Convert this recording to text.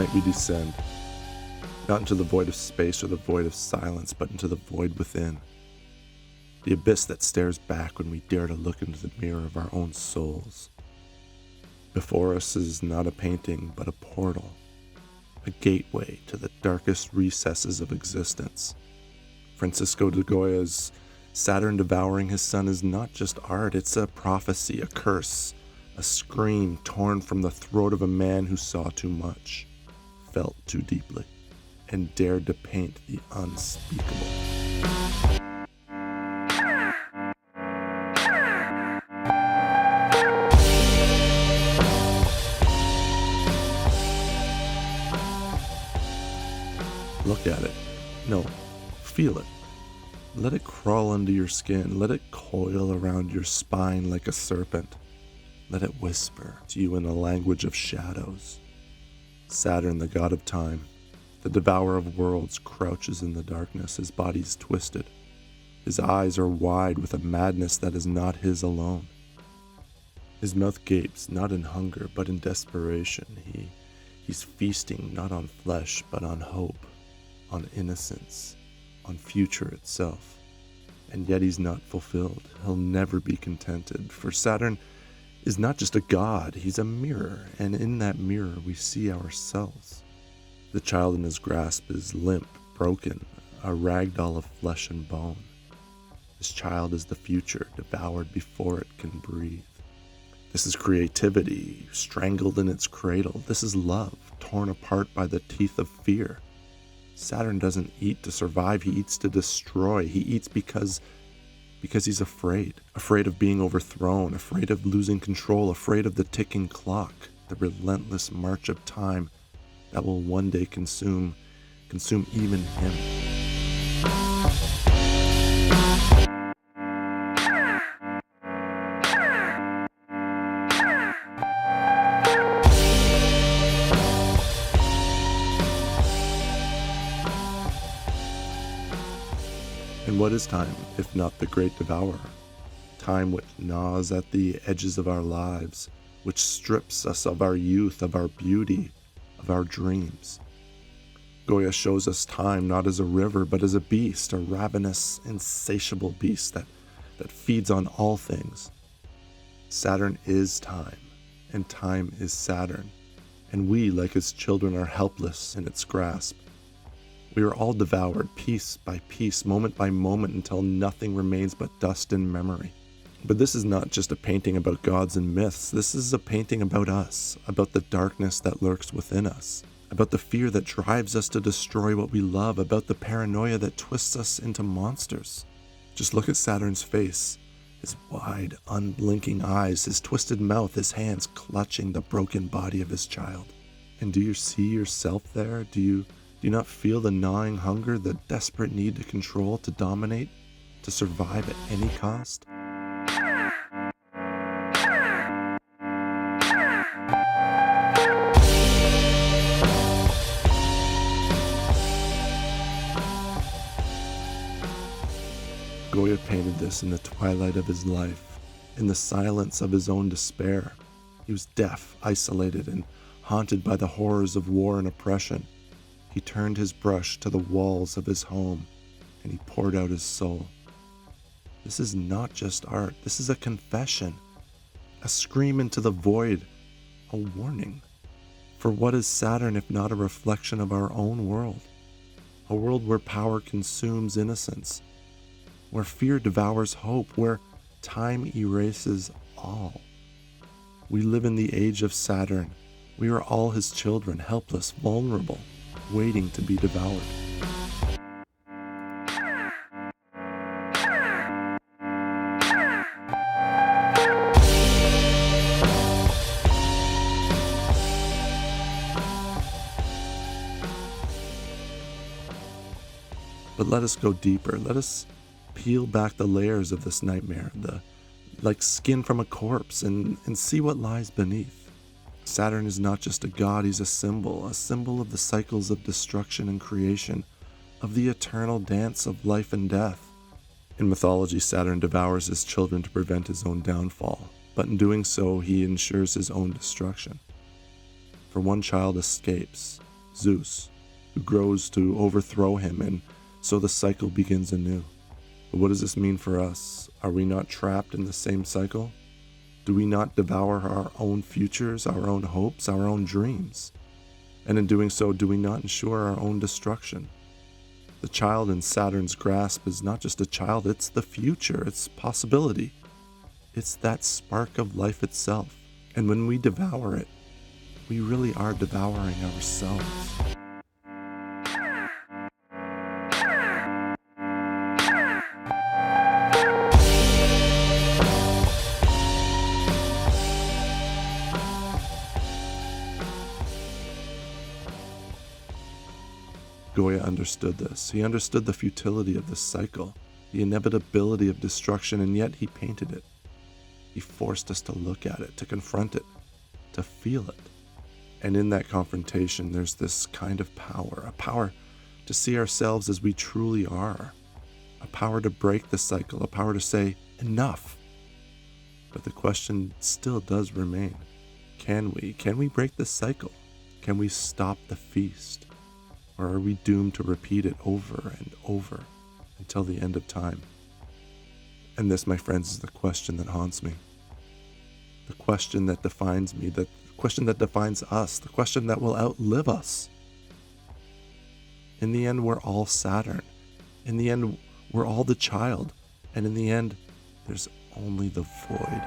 night we descend, not into the void of space or the void of silence, but into the void within. The abyss that stares back when we dare to look into the mirror of our own souls. Before us is not a painting, but a portal, a gateway to the darkest recesses of existence. Francisco de Goya's Saturn Devouring his Son is not just art, it's a prophecy, a curse, a scream torn from the throat of a man who saw too much, felt too deeply, and dared to paint the unspeakable. Look at it. No, feel it. Let it crawl under your skin. Let it coil around your spine like a serpent. Let it whisper to you in a language of shadows. Saturn, the god of time, the devourer of worlds, crouches in the darkness, his body's twisted. His eyes are wide with a madness that is not his alone. His mouth gapes, not in hunger, but in desperation. He's feasting not on flesh, but on hope, on innocence, on future itself. And yet he's not fulfilled. He'll never be contented. For Saturn is not just a god, he's a mirror, and in that mirror we see ourselves. The child in his grasp is limp, broken, a rag doll of flesh and bone. This child is the future, devoured before it can breathe. This is creativity, strangled in its cradle. This is love, torn apart by the teeth of fear. Saturn doesn't eat to survive, he eats to destroy. He eats because he's afraid of being overthrown, afraid of losing control, afraid of the ticking clock, the relentless march of time that will one day consume even him. And what is time, if not the great devourer? Time which gnaws at the edges of our lives, which strips us of our youth, of our beauty, of our dreams. Goya shows us time not as a river, but as a beast, a ravenous, insatiable beast that feeds on all things. Saturn is time, and time is Saturn, and we, like his children, are helpless in its grasp. We are all devoured, piece by piece, moment by moment, until nothing remains but dust and memory. But this is not just a painting about gods and myths. This is a painting about us, about the darkness that lurks within us, about the fear that drives us to destroy what we love, about the paranoia that twists us into monsters. Just look at Saturn's face, his wide, unblinking eyes, his twisted mouth, his hands clutching the broken body of his child. And do you see yourself there? Do you not feel the gnawing hunger, the desperate need to control, to dominate, to survive at any cost? Goya painted this in the twilight of his life, in the silence of his own despair. He was deaf, isolated, and haunted by the horrors of war and oppression. He turned his brush to the walls of his home, and he poured out his soul. This is not just art. This is a confession, a scream into the void, a warning. For what is Saturn if not a reflection of our own world? A world where power consumes innocence, where fear devours hope, where time erases all. We live in the age of Saturn. We are all his children, helpless, vulnerable, waiting to be devoured. But let us go deeper. Let us peel back the layers of this nightmare, like skin from a corpse, and see what lies beneath. Saturn is not just a god, he's a symbol of the cycles of destruction and creation, of the eternal dance of life and death. In mythology, Saturn devours his children to prevent his own downfall, but in doing so, he ensures his own destruction. For one child escapes, Zeus, who grows to overthrow him, and so the cycle begins anew. But what does this mean for us? Are we not trapped in the same cycle? Do we not devour our own futures, our own hopes, our own dreams? And in doing so, do we not ensure our own destruction? The child in Saturn's grasp is not just a child, it's the future, it's possibility. It's that spark of life itself. And when we devour it, we really are devouring ourselves. Goya understood this. He understood the futility of this cycle, the inevitability of destruction, and yet he painted it. He forced us to look at it, to confront it, to feel it. And in that confrontation, there's this kind of power, a power to see ourselves as we truly are, a power to break the cycle, a power to say, enough. But the question still does remain. Can we? Can we break this cycle? Can we stop the feast? Or are we doomed to repeat it over and over until the end of time? And this, my friends, is the question that haunts me. The question that defines me, the question that defines us, the question that will outlive us. In the end, we're all Saturn. In the end, we're all the child. And in the end, there's only the void.